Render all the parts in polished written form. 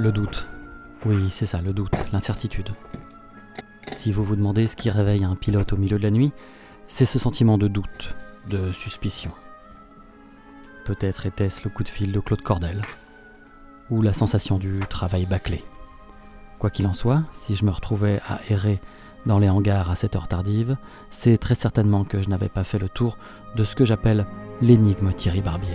Le doute. Oui, c'est ça, le doute, l'incertitude. Si vous vous demandez ce qui réveille un pilote au milieu de la nuit, c'est ce sentiment de doute, de suspicion. Peut-être était-ce le coup de fil de Claude Cordel, ou la sensation du travail bâclé. Quoi qu'il en soit, si je me retrouvais à errer dans les hangars à cette heure tardive, c'est très certainement que je n'avais pas fait le tour de ce que j'appelle l'énigme Thierry Barbier.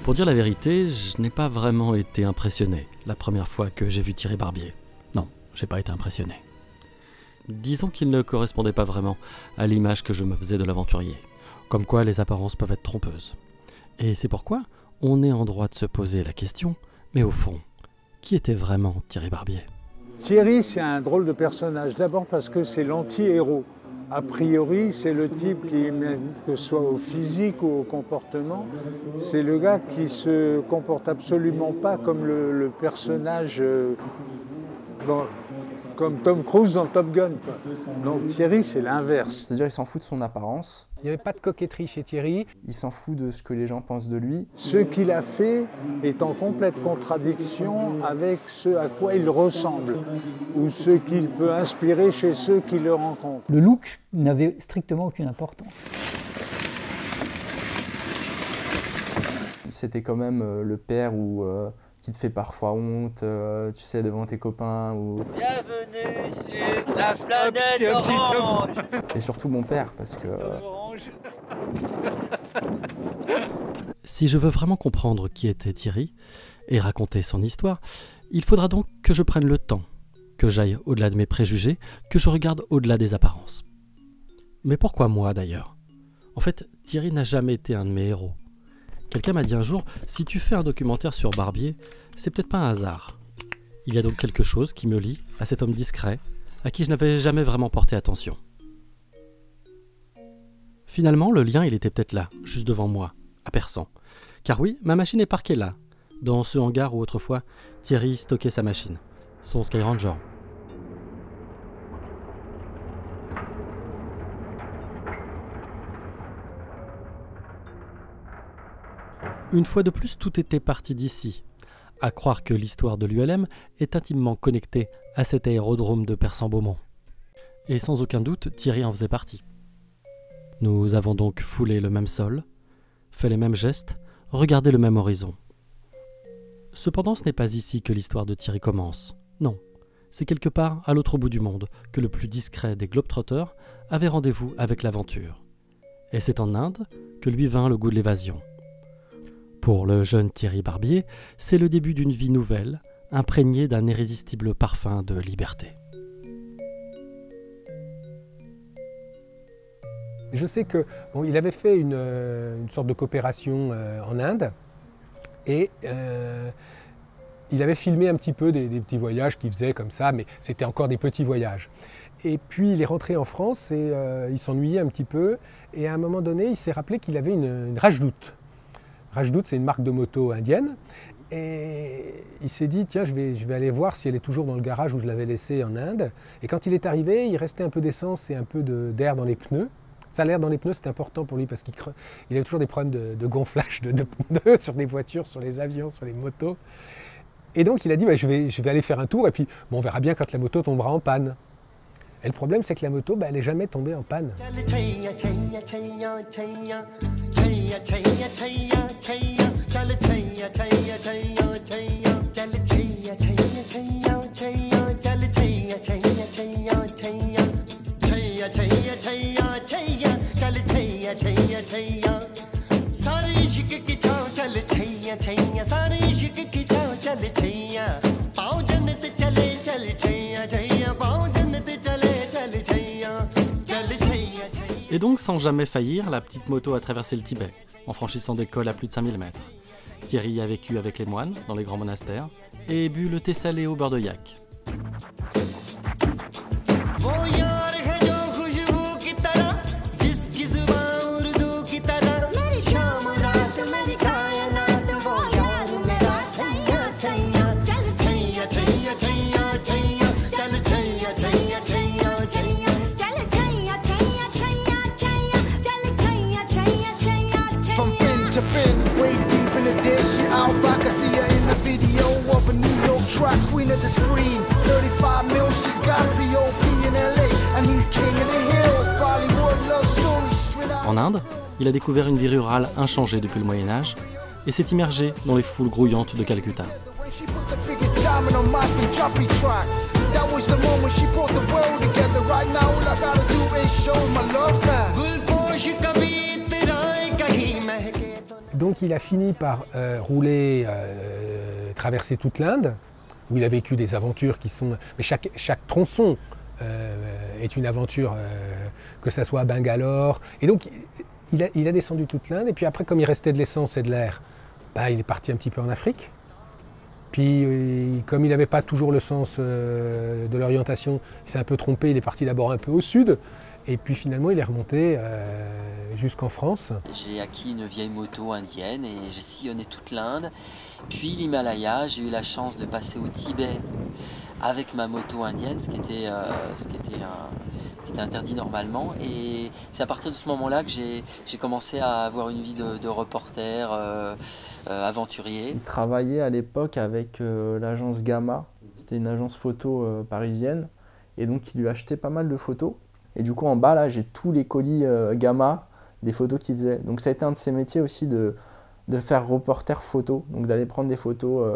Pour dire la vérité, je n'ai pas vraiment été impressionné la première fois que j'ai vu Thierry Barbier. Non, j'ai pas été impressionné. Disons qu'il ne correspondait pas vraiment à l'image que je me faisais de l'aventurier. Comme quoi les apparences peuvent être trompeuses. Et c'est pourquoi on est en droit de se poser la question, mais au fond, qui était vraiment Thierry Barbier ? Thierry, c'est un drôle de personnage. D'abord parce que c'est l'anti-héros. A priori, c'est le type qui, que ce soit au physique ou au comportement, c'est le gars qui se comporte absolument pas comme le personnage, comme Tom Cruise dans Top Gun, quoi. Donc Thierry, c'est l'inverse. C'est-à-dire qu'il s'en fout de son apparence. Il n'y avait pas de coquetterie chez Thierry. Il s'en fout de ce que les gens pensent de lui. Ce qu'il a fait est en complète contradiction avec ce à quoi il ressemble ou ce qu'il peut inspirer chez ceux qui le rencontrent. Le look n'avait strictement aucune importance. C'était quand même le père qui te fait parfois honte, tu sais, devant tes copains. Bienvenue sur la planète orange. Et surtout mon père, parce que... Si je veux vraiment comprendre qui était Thierry et raconter son histoire, il faudra donc que je prenne le temps, que j'aille au-delà de mes préjugés, que je regarde au-delà des apparences. Mais pourquoi moi d'ailleurs ? En fait, Thierry n'a jamais été un de mes héros. Quelqu'un m'a dit un jour, si tu fais un documentaire sur Barbier, c'est peut-être pas un hasard. Il y a donc quelque chose qui me lie à cet homme discret, à qui je n'avais jamais vraiment porté attention. Finalement, le lien, il était peut-être là, juste devant moi, à Persan. Car oui, ma machine est parquée là, dans ce hangar où autrefois Thierry stockait sa machine, son Skyranger. Une fois de plus, tout était parti d'ici, à croire que l'histoire de l'ULM est intimement connectée à cet aérodrome de Persan-Beaumont. Et sans aucun doute, Thierry en faisait partie. Nous avons donc foulé le même sol, fait les mêmes gestes, regardé le même horizon. Cependant, ce n'est pas ici que l'histoire de Thierry commence. Non, c'est quelque part à l'autre bout du monde que le plus discret des globetrotters avait rendez-vous avec l'aventure. Et c'est en Inde que lui vint le goût de l'évasion. Pour le jeune Thierry Barbier, c'est le début d'une vie nouvelle, imprégnée d'un irrésistible parfum de liberté. Je sais que il avait fait une sorte de coopération en Inde et il avait filmé un petit peu des petits voyages qu'il faisait comme ça, mais c'était encore des petits voyages. Et puis il est rentré en France et il s'ennuyait un petit peu et à un moment donné, il s'est rappelé qu'il avait une Rajdoot. Rajdoot, c'est une marque de moto indienne. Et il s'est dit, tiens, je vais aller voir si elle est toujours dans le garage où je l'avais laissée en Inde. Et quand il est arrivé, il restait un peu d'essence et un peu d'air dans les pneus. Ça, l'air dans les pneus, c'était important pour lui parce qu'il avait toujours des problèmes de gonflage de pneus sur des voitures, sur les avions, sur les motos. Et donc, il a dit, je vais aller faire un tour et puis on verra bien quand la moto tombera en panne. Et le problème, c'est que la moto, elle n'est jamais tombée en panne. Et donc, sans jamais faillir, la petite moto a traversé le Tibet. en franchissant des cols à plus de 5000 mètres. Thierry a vécu avec les moines dans les grands monastères et bu le thé salé au beurre de yak. En Inde, il a découvert une vie rurale inchangée depuis le Moyen-Âge et s'est immergé dans les foules grouillantes de Calcutta. Donc il a fini par rouler, traverser toute l'Inde, où il a vécu des aventures qui sont... Mais chaque tronçon est une aventure, que ça soit à Bangalore. Et donc il a descendu toute l'Inde, et puis après, comme il restait de l'essence et de l'air, bah, il est parti un petit peu en Afrique. Puis comme il n'avait pas toujours le sens de l'orientation, il s'est un peu trompé, il est parti d'abord un peu au sud, et puis finalement il est remonté jusqu'en France. J'ai acquis une vieille moto indienne et j'ai sillonné toute l'Inde, puis l'Himalaya. J'ai eu la chance de passer au Tibet avec ma moto indienne, ce qui était interdit normalement. Et c'est à partir de ce moment-là que j'ai commencé à avoir une vie de reporter, aventurier. Il travaillait à l'époque avec l'agence Gamma, c'était une agence photo parisienne, et donc il lui achetait pas mal de photos. Et du coup en bas là j'ai tous les colis Gamma, des photos qu'il faisait. Donc ça a été un de ses métiers aussi de faire reporter photo, donc d'aller prendre des photos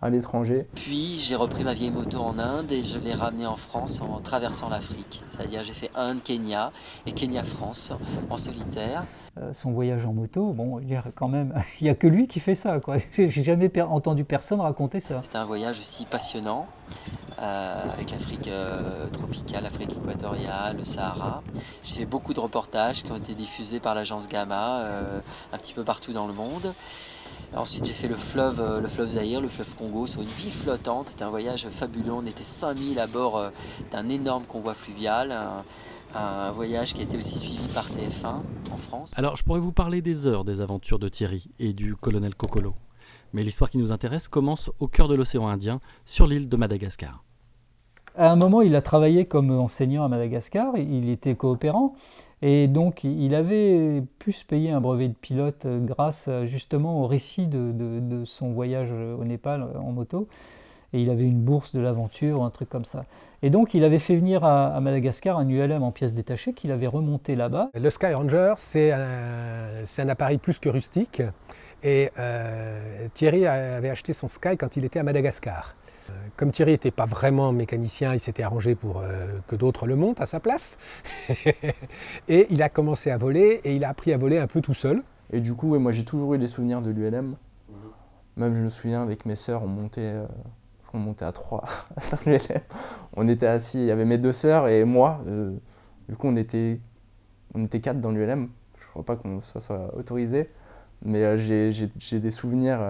à l'étranger. Puis j'ai repris ma vieille moto en Inde et je l'ai ramenée en France en traversant l'Afrique. C'est-à-dire j'ai fait Inde, Kenya et Kenya-France en solitaire. Son voyage en moto, bon, il n'y a que lui qui fait ça, quoi. J'ai jamais entendu personne raconter ça. C'était un voyage aussi passionnant avec l'Afrique tropicale, l'Afrique équatoriale, le Sahara. J'ai fait beaucoup de reportages qui ont été diffusés par l'agence Gamma un petit peu partout dans le monde. Ensuite j'ai fait le fleuve Zaïre, le fleuve Congo, sur une ville flottante. C'était un voyage fabuleux, on était 5000 à bord d'un énorme convoi fluvial. Un voyage qui a été aussi suivi par TF1 en France. Alors je pourrais vous parler des heures des aventures de Thierry et du colonel Kokolo. Mais l'histoire qui nous intéresse commence au cœur de l'océan Indien, sur l'île de Madagascar. À un moment, il a travaillé comme enseignant à Madagascar, il était coopérant, et donc il avait pu se payer un brevet de pilote grâce justement au récit de son voyage au Népal en moto. Et il avait une bourse de l'aventure ou un truc comme ça. Et donc il avait fait venir à Madagascar un ULM en pièces détachées qu'il avait remonté là-bas. Le Sky Ranger, c'est un appareil plus que rustique. Et Thierry avait acheté son Sky quand il était à Madagascar. Comme Thierry n'était pas vraiment mécanicien, il s'était arrangé pour que d'autres le montent à sa place. Et il a commencé à voler, et il a appris à voler un peu tout seul. Et du coup, moi j'ai toujours eu des souvenirs de l'ULM. Même je me souviens avec mes sœurs, on montait à 3 dans l'ULM. On était assis, il y avait mes 2 sœurs et moi. Du coup, on était 4 dans l'ULM. Je ne crois pas que ça soit autorisé. Mais j'ai des souvenirs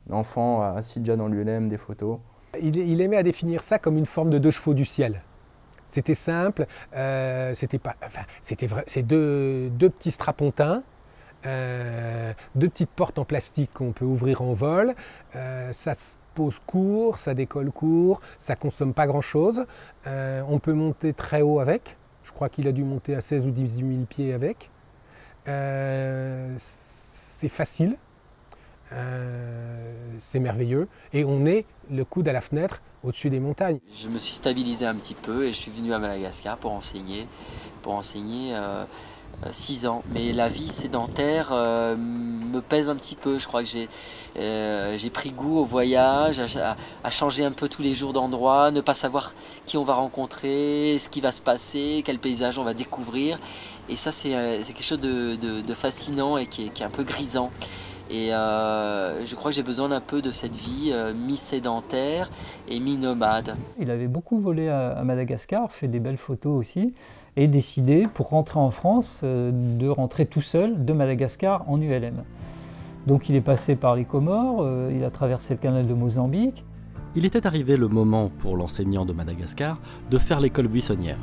d'enfants assis déjà dans l'ULM, des photos. Il aimait à définir ça comme une forme de 2 chevaux du ciel. C'était simple, c'est deux petits strapontins, 2 petites portes en plastique qu'on peut ouvrir en vol. Ça se pose court, ça décolle court, ça consomme pas grand chose. On peut monter très haut avec. Je crois qu'il a dû monter à 16 ou 18 000 pieds avec. C'est facile. C'est merveilleux, et on est le coude à la fenêtre au-dessus des montagnes. Je me suis stabilisé un petit peu et je suis venu à Madagascar pour enseigner 6 ans. Mais la vie sédentaire me pèse un petit peu. Je crois que j'ai pris goût au voyage, à changer un peu tous les jours d'endroit, ne pas savoir qui on va rencontrer, ce qui va se passer, quel paysage on va découvrir. Et ça, c'est quelque chose de fascinant et qui est un peu grisant. Et je crois que j'ai besoin d'un peu de cette vie mi-sédentaire et mi-nomade. Il avait beaucoup volé à Madagascar, fait des belles photos aussi, et décidé, pour rentrer en France, de rentrer tout seul de Madagascar en ULM. Donc il est passé par les Comores, il a traversé le canal de Mozambique. Il était arrivé le moment pour l'enseignant de Madagascar de faire l'école buissonnière.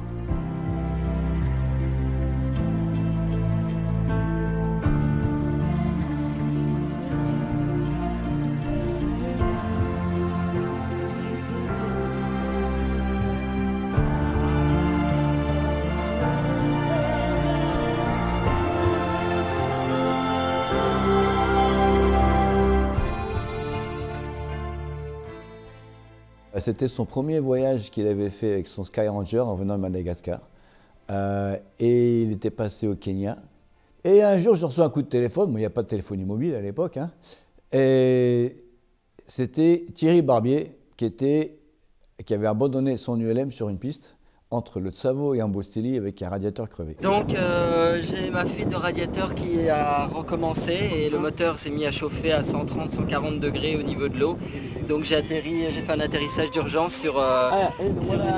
C'était son premier voyage qu'il avait fait avec son Sky Ranger en venant de Madagascar. Et il était passé au Kenya. Et un jour, je reçois un coup de téléphone. Il n'y a pas de téléphonie mobile à l'époque. Hein. Et c'était Thierry Barbier qui avait abandonné son ULM sur une piste entre le Tsavo et Amboseli avec un radiateur crevé. Donc j'ai ma fuite de radiateur qui a recommencé et le moteur s'est mis à chauffer à 130-140 degrés au niveau de l'eau. Donc j'ai fait un atterrissage d'urgence sur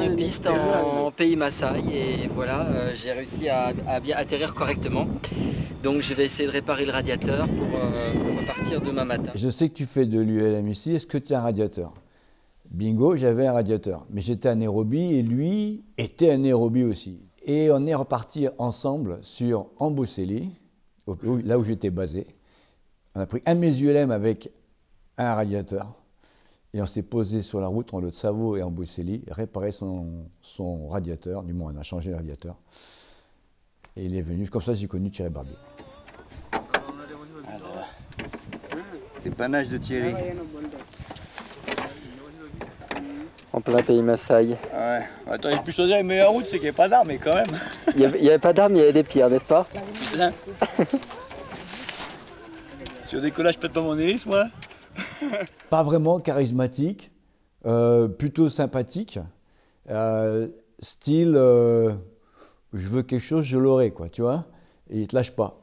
une piste en pays Maasai et voilà, j'ai réussi à bien atterrir correctement. Donc je vais essayer de réparer le radiateur pour repartir demain matin. Je sais que tu fais de l'ULM ici, est-ce que tu as un radiateur ? Bingo, j'avais un radiateur, mais j'étais anaérobie et lui était anaérobie aussi. Et on est reparti ensemble sur Amboseli, là où j'étais basé. On a pris un de mes ULM avec un radiateur et on s'est posé sur la route entre le Tsavo et Amboseli, réparer son radiateur, du moins on a changé le radiateur. Et il est venu, comme ça j'ai connu Thierry Barbier. Dépannage de Thierry. En plein pays Maasai. Ouais. Attends, il a pu choisir les meilleures routes, c'est qu'il n'y avait pas d'armes, mais quand même. Il n'y avait pas d'armes, il y avait des pierres, n'est-ce pas? Putain. Sur décollage, je pète pas mon hélice, moi. Pas vraiment charismatique, plutôt sympathique. Style, je veux quelque chose, je l'aurai, quoi, tu vois. Et il te lâche pas.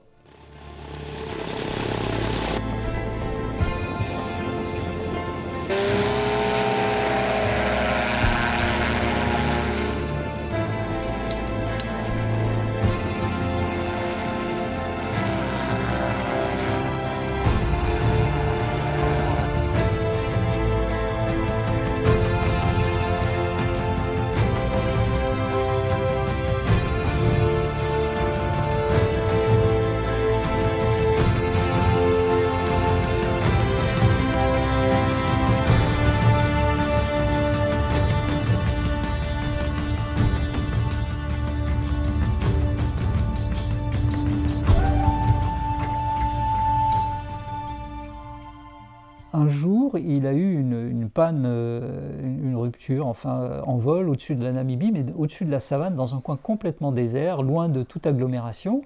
Un jour, il a eu une panne, une rupture, enfin en vol au-dessus de la Namibie, mais au-dessus de la savane, dans un coin complètement désert, loin de toute agglomération.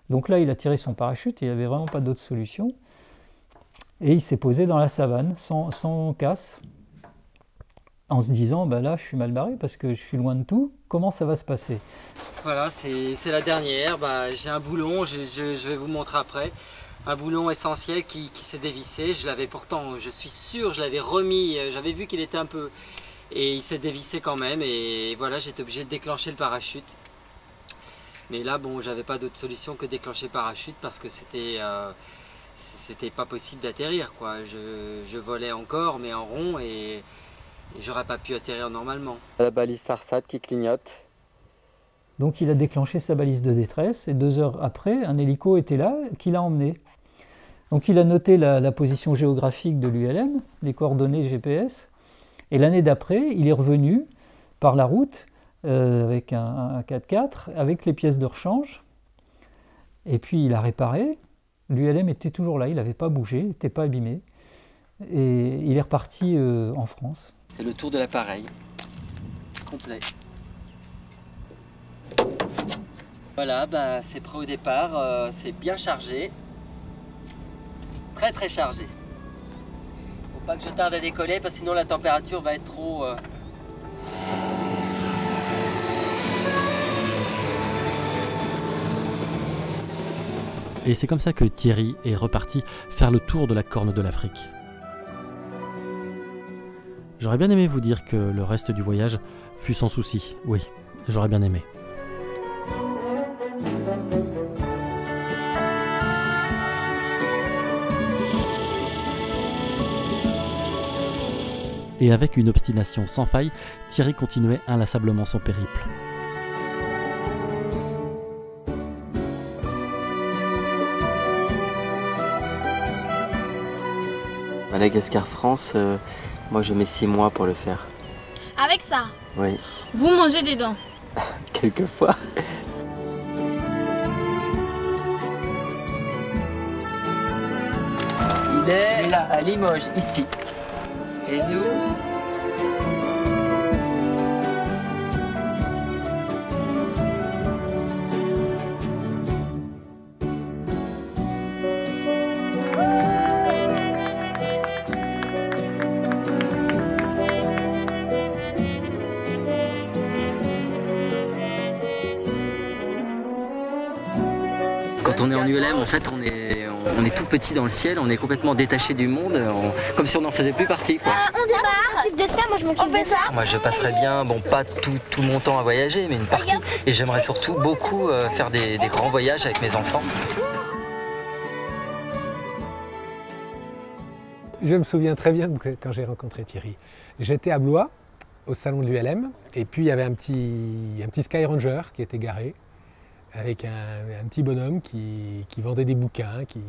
Donc là, il a tiré son parachute, il n'avait vraiment pas d'autre solution. Et il s'est posé dans la savane, sans casse, en se disant, bah là, je suis mal barré parce que je suis loin de tout, comment ça va se passer? Voilà, c'est la dernière, j'ai un boulon, je vais vous montrer après. Un boulon essentiel qui s'est dévissé, je l'avais pourtant, je suis sûr, je l'avais remis, j'avais vu qu'il était un peu... Et il s'est dévissé quand même, et voilà, j'étais obligé de déclencher le parachute. Mais là, bon, j'avais pas d'autre solution que déclencher le parachute parce que c'était pas possible d'atterrir, quoi. Je volais encore, mais en rond, et j'aurais pas pu atterrir normalement. La balise SARSAT qui clignote. Donc il a déclenché sa balise de détresse, et 2 heures après, un hélico était là, qui l'a emmené. Donc il a noté la position géographique de l'ULM, les coordonnées GPS, et l'année d'après, il est revenu par la route avec un 4x4, avec les pièces de rechange, et puis il a réparé. L'ULM était toujours là, il n'avait pas bougé, il n'était pas abîmé, et il est reparti en France. C'est le tour de l'appareil, complet. Voilà, c'est prêt au départ, c'est bien chargé. Très très chargé. Faut pas que je tarde à décoller parce que sinon la température va être trop... Et c'est comme ça que Thierry est reparti faire le tour de la Corne de l'Afrique. J'aurais bien aimé vous dire que le reste du voyage fut sans souci. Oui, j'aurais bien aimé. Et avec une obstination sans faille, Thierry continuait inlassablement son périple. Madagascar-France, moi je mets 6 mois pour le faire. Avec ça, Oui, vous mangez des dents. quelquefois. Il est là, à Limoges, ici. Et nous? Quand on est en ULM, en fait, on est tout petit dans le ciel, on est complètement détaché du monde, comme si on n'en faisait plus partie, quoi. On s'occupe de ça, moi je m'occupe de ça. Moi, je passerais bien, bon, pas tout mon temps à voyager, mais une partie. Et j'aimerais surtout beaucoup faire des grands voyages avec mes enfants. Je me souviens très bien que quand j'ai rencontré Thierry. J'étais à Blois, au salon de l'ULM, et puis il y avait un petit Sky Ranger qui était garé, avec un petit bonhomme qui vendait des bouquins, qui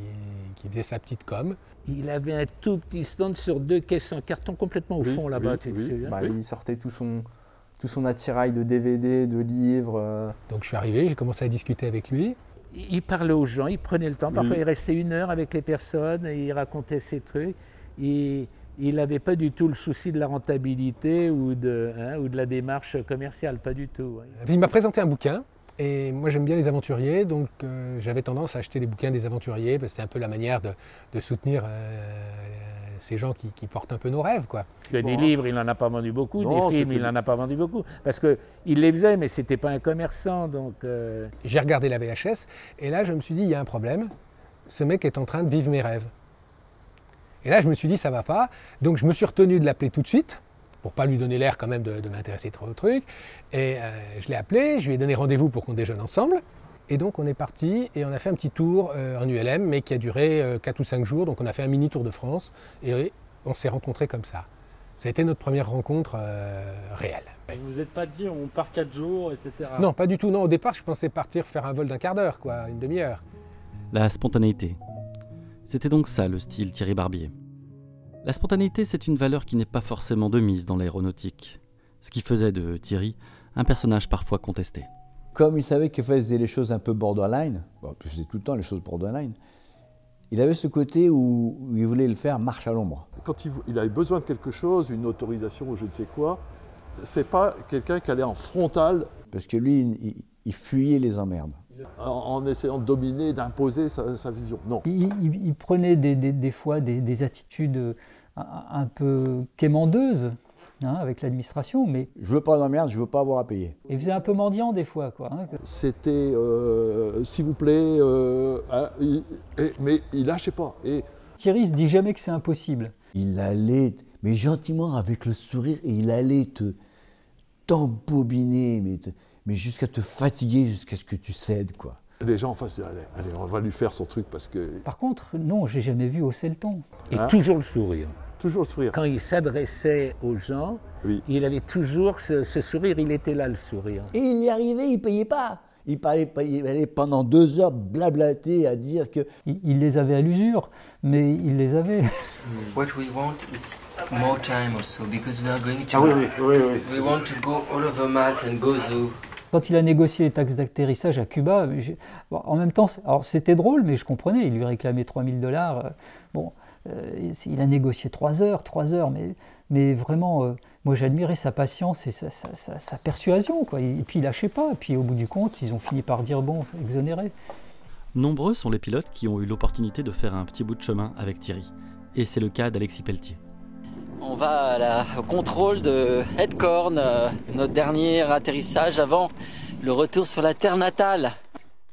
faisait sa petite com. Il avait un tout petit stand sur 2 caisses en carton complètement au fond là-bas, tu te souviens? Bah, il sortait tout son attirail de DVD, de livres. Donc je suis arrivé, j'ai commencé à discuter avec lui. Il parlait aux gens, il prenait le temps, parfois il restait 1 heure avec les personnes, et il racontait ses trucs. Il n'avait pas du tout le souci de la rentabilité ou de la démarche commerciale, pas du tout. Il m'a présenté un bouquin. Et moi j'aime bien les aventuriers, donc j'avais tendance à acheter des bouquins des aventuriers, parce que c'est un peu la manière de soutenir ces gens qui portent un peu nos rêves, quoi. Des livres, il n'en a pas vendu beaucoup, des films, il n'en a pas vendu beaucoup, parce qu'il les faisait, mais c'était pas un commerçant, donc... J'ai regardé la VHS, et là je me suis dit, il y a un problème, ce mec est en train de vivre mes rêves. Et là je me suis dit, ça va pas, donc je me suis retenu de l'appeler tout de suite, pour pas lui donner l'air quand même de m'intéresser trop au truc. Et je l'ai appelé, je lui ai donné rendez-vous pour qu'on déjeune ensemble. Et donc on est parti et on a fait un petit tour en ULM, mais qui a duré 4 ou 5 jours. Donc on a fait un mini tour de France et on s'est rencontrés comme ça. Ça a été notre première rencontre réelle. Vous vous êtes pas dit on part 4 jours, etc. Non, pas du tout. Non, au départ je pensais partir faire un vol d'1 quart d'heure, quoi, 1 demi-heure. La spontanéité. C'était donc ça le style Thierry Barbier. La spontanéité, c'est une valeur qui n'est pas forcément de mise dans l'aéronautique. Ce qui faisait de Thierry un personnage parfois contesté. Comme il savait qu'il faisait les choses un peu borderline, bon, il faisait tout le temps les choses borderline, il avait ce côté où il voulait le faire marche à l'ombre. Quand il avait besoin de quelque chose, une autorisation ou je ne sais quoi, c'est pas quelqu'un qui allait en frontal. Parce que lui, il fuyait les emmerdes. En essayant de dominer, d'imposer sa vision. Non. Il prenait des fois des attitudes un peu quémandeuses avec l'administration, mais... Je veux pas d'emmerde, je veux pas avoir à payer. Il faisait un peu mendiant des fois, quoi. C'était, s'il vous plaît, mais il lâchait pas. Et... Thierry se dit jamais que c'est impossible. Il allait, mais gentiment, avec le sourire, et il allait t'embobiner, mais jusqu'à te fatiguer, jusqu'à ce que tu cèdes, quoi. Les gens en face disaient, allez, on va lui faire son truc parce que... Par contre, non, j'ai jamais vu hausser le ton. Et toujours le sourire. Toujours le sourire. Quand il s'adressait aux gens, il avait toujours ce sourire, il était là, le sourire. Et il y arrivait, il payait pas. Il allait pendant 2 heures blablater à dire que... Il les avait à l'usure, mais il les avait. What we want is more time also, because we are going to... We want to go all over Malta and Gozo. Quand il a négocié les taxes d'atterrissage à Cuba, en même temps, alors c'était drôle, mais je comprenais, il lui réclamait $3000. Il a négocié 3 heures, mais vraiment, moi j'admirais sa patience et sa persuasion, quoi. Et puis il lâchait pas, et puis au bout du compte, ils ont fini par dire bon, exonéré. Nombreux sont les pilotes qui ont eu l'opportunité de faire un petit bout de chemin avec Thierry, et c'est le cas d'Alexis Pelletier. On va au contrôle de Headcorn, notre dernier atterrissage avant le retour sur la terre natale.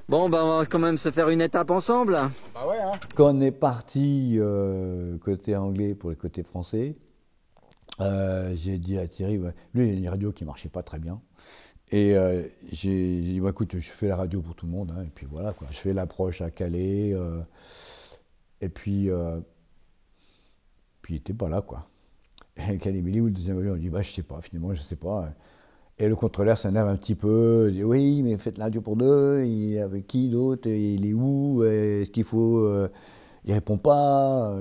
Bon, ben on va quand même se faire une étape ensemble. Bah ouais, hein. Quand on est parti côté anglais pour le côté français, j'ai dit à Thierry, ouais, lui il a une radio qui marchait pas très bien. Et j'ai dit, bah, écoute, je fais la radio pour tout le monde, hein, et puis voilà, quoi. Je fais l'approche à Calais, et puis il n'était pas là, quoi. Et quand Émilie ou le deuxième avion, on dit, bah, je sais pas, finalement, je sais pas. Et le contrôleur s'énerve un petit peu, il dit, oui, mais faites la radio pour deux, il est avec qui d'autre, il est où, est-ce qu'il faut, il répond pas.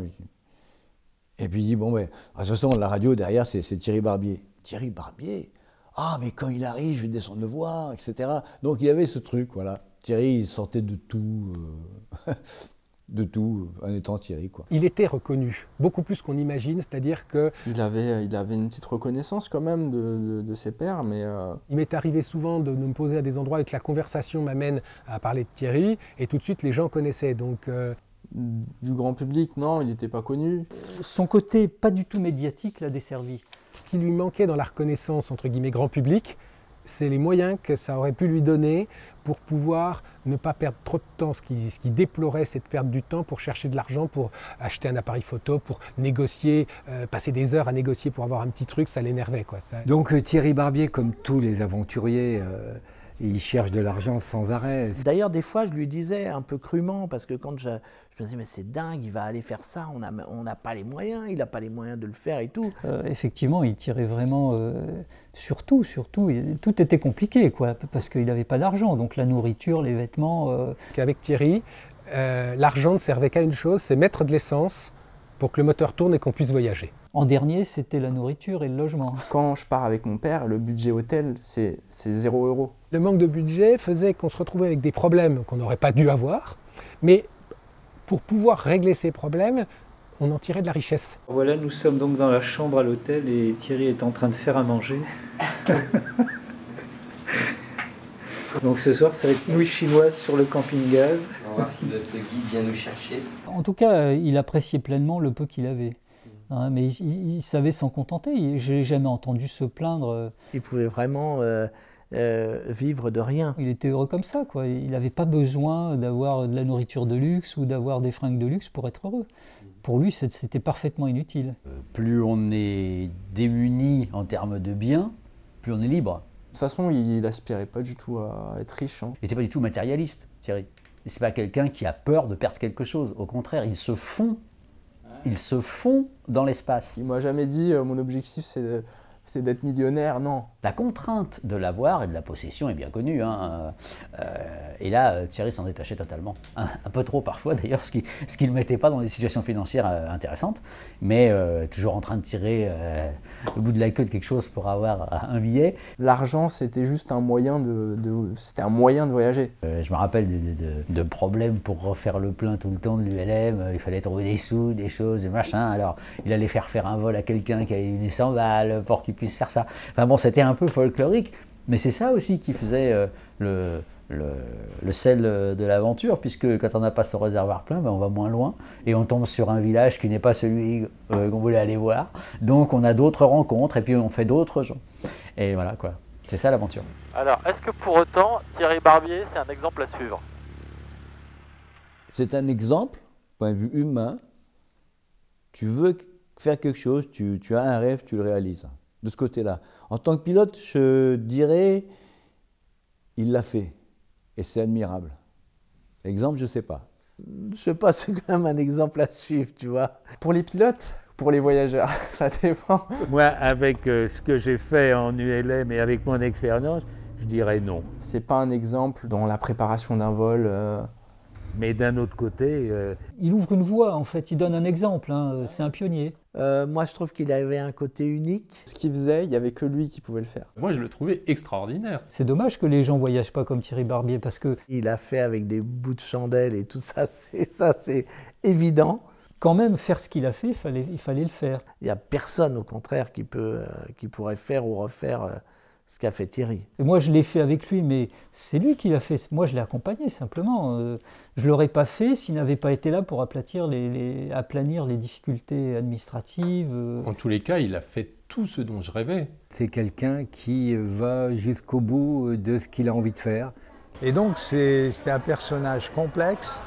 Et puis il dit, bon, mais, de toute façon, la radio derrière, c'est Thierry Barbier. Thierry Barbier? Ah, mais quand il arrive, je vais descendre le voir, etc. Donc il y avait ce truc, voilà. Thierry, il sortait de tout, en étant Thierry, quoi. Il était reconnu, beaucoup plus qu'on imagine, c'est-à-dire que... Il avait une petite reconnaissance quand même de ses pairs, mais... Il m'est arrivé souvent de me poser à des endroits et que la conversation m'amène à parler de Thierry, et tout de suite les gens connaissaient, donc... Du grand public, non, il n'était pas connu. Son côté pas du tout médiatique l'a desservi. Ce qui lui manquait dans la reconnaissance, entre guillemets, grand public, c'est les moyens que ça aurait pu lui donner pour pouvoir ne pas perdre trop de temps. Ce qui déplorait, c'est de perdre du temps pour chercher de l'argent, pour acheter un appareil photo, pour négocier, passer des heures à négocier pour avoir un petit truc, ça l'énervait, quoi. Donc Thierry Barbier, comme tous les aventuriers, il cherche de l'argent sans arrêt. D'ailleurs, des fois, je lui disais un peu crûment, parce que quand je me disais, mais c'est dingue, il va aller faire ça, on n'a pas les moyens, il n'a pas les moyens de le faire et tout. Effectivement, il tirait vraiment sur tout. Tout était compliqué, quoi, parce qu'il n'avait pas d'argent. Donc la nourriture, les vêtements... Avec Thierry, l'argent ne servait qu'à une chose, c'est mettre de l'essence pour que le moteur tourne et qu'on puisse voyager. En dernier, c'était la nourriture et le logement. Quand je pars avec mon père, le budget hôtel, c'est 0 €. Le manque de budget faisait qu'on se retrouvait avec des problèmes qu'on n'aurait pas dû avoir, mais pour pouvoir régler ces problèmes, on en tirait de la richesse. Voilà, nous sommes donc dans la chambre à l'hôtel et Thierry est en train de faire à manger. Donc ce soir, ça va être nouilles chinoises sur le camping-gaz. On va voir si notre guide vient nous chercher. En tout cas, il appréciait pleinement le peu qu'il avait. Hein, mais il savait s'en contenter. Je ne l'ai jamais entendu se plaindre. Il pouvait vraiment vivre de rien. Il était heureux comme ça, quoi. Il n'avait pas besoin d'avoir de la nourriture de luxe ou d'avoir des fringues de luxe pour être heureux. Pour lui, c'était parfaitement inutile. Plus on est démuni en termes de biens, plus on est libre. De toute façon, il aspirait pas du tout à être riche. Hein. Il n'était pas du tout matérialiste, Thierry. C'est pas quelqu'un qui a peur de perdre quelque chose. Au contraire, il se fond dans l'espace. Il m'a jamais dit mon objectif c'est d'être millionnaire, non. La contrainte de l'avoir et de la possession est bien connue. Hein. Et là, Thierry s'en détachait totalement. Un peu trop parfois d'ailleurs, ce qui ne le mettait pas dans des situations financières intéressantes, mais toujours en train de tirer le bout de la queue de quelque chose pour avoir un billet. L'argent, c'était juste un moyen de voyager. Je me rappelle de problèmes pour refaire le plein tout le temps de l'ULM. Il fallait trouver des sous, des choses, des machins. Alors, il allait faire un vol à quelqu'un qui avait une 100 balles pour qu'il puisse faire ça. Enfin bon, c'était un peu folklorique, mais c'est ça aussi qui faisait le sel de l'aventure, puisque quand on n'a pas son réservoir plein, ben on va moins loin et on tombe sur un village qui n'est pas celui qu'on voulait aller voir. Donc on a d'autres rencontres et puis on fait d'autres gens. Et voilà quoi, c'est ça l'aventure. Alors, est-ce que pour autant, Thierry Barbier, c'est un exemple à suivre? C'est un exemple, point de vue humain. Tu veux faire quelque chose, tu as un rêve, tu le réalises. De ce côté-là. En tant que pilote, je dirais, il l'a fait. Et c'est admirable. Exemple, je ne sais pas. Je sais pas, c'est quand même un exemple à suivre, tu vois. Pour les pilotes, pour les voyageurs, ça dépend. Moi, avec ce que j'ai fait en ULM et avec mon expérience, je dirais non. C'est pas un exemple dans la préparation d'un vol. Mais d'un autre côté... Il ouvre une voie, en fait, il donne un exemple, hein. C'est un pionnier. Moi, je trouve qu'il avait un côté unique. Ce qu'il faisait, il n'y avait que lui qui pouvait le faire. Moi, je le trouvais extraordinaire. C'est dommage que les gens ne voyagent pas comme Thierry Barbier, parce que... Il a fait avec des bouts de chandelle et tout ça, c'est évident. Quand même, faire ce qu'il a fait, il fallait le faire. Il n'y a personne, au contraire, qui pourrait faire ou refaire ce qu'a fait Thierry. Et moi, je l'ai fait avec lui, mais c'est lui qui l'a fait. Moi, je l'ai accompagné, simplement. Je ne l'aurais pas fait s'il n'avait pas été là pour aplanir les difficultés administratives. En tous les cas, il a fait tout ce dont je rêvais. C'est quelqu'un qui va jusqu'au bout de ce qu'il a envie de faire. Et donc c'était un personnage complexe,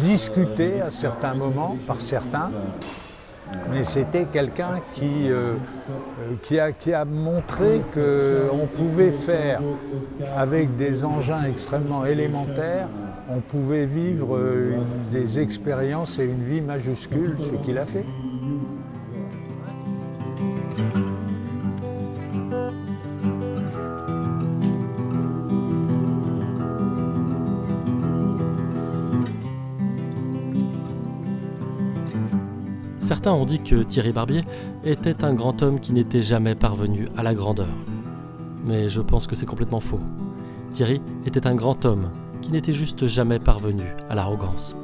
discuté à certains moments par certains, mais c'était quelqu'un qui a montré qu'on pouvait faire, avec des engins extrêmement élémentaires, on pouvait vivre des expériences et une vie majuscule, ce qu'il a fait. Certains ont dit que Thierry Barbier était un grand homme qui n'était jamais parvenu à la grandeur. Mais je pense que c'est complètement faux. Thierry était un grand homme qui n'était juste jamais parvenu à l'arrogance.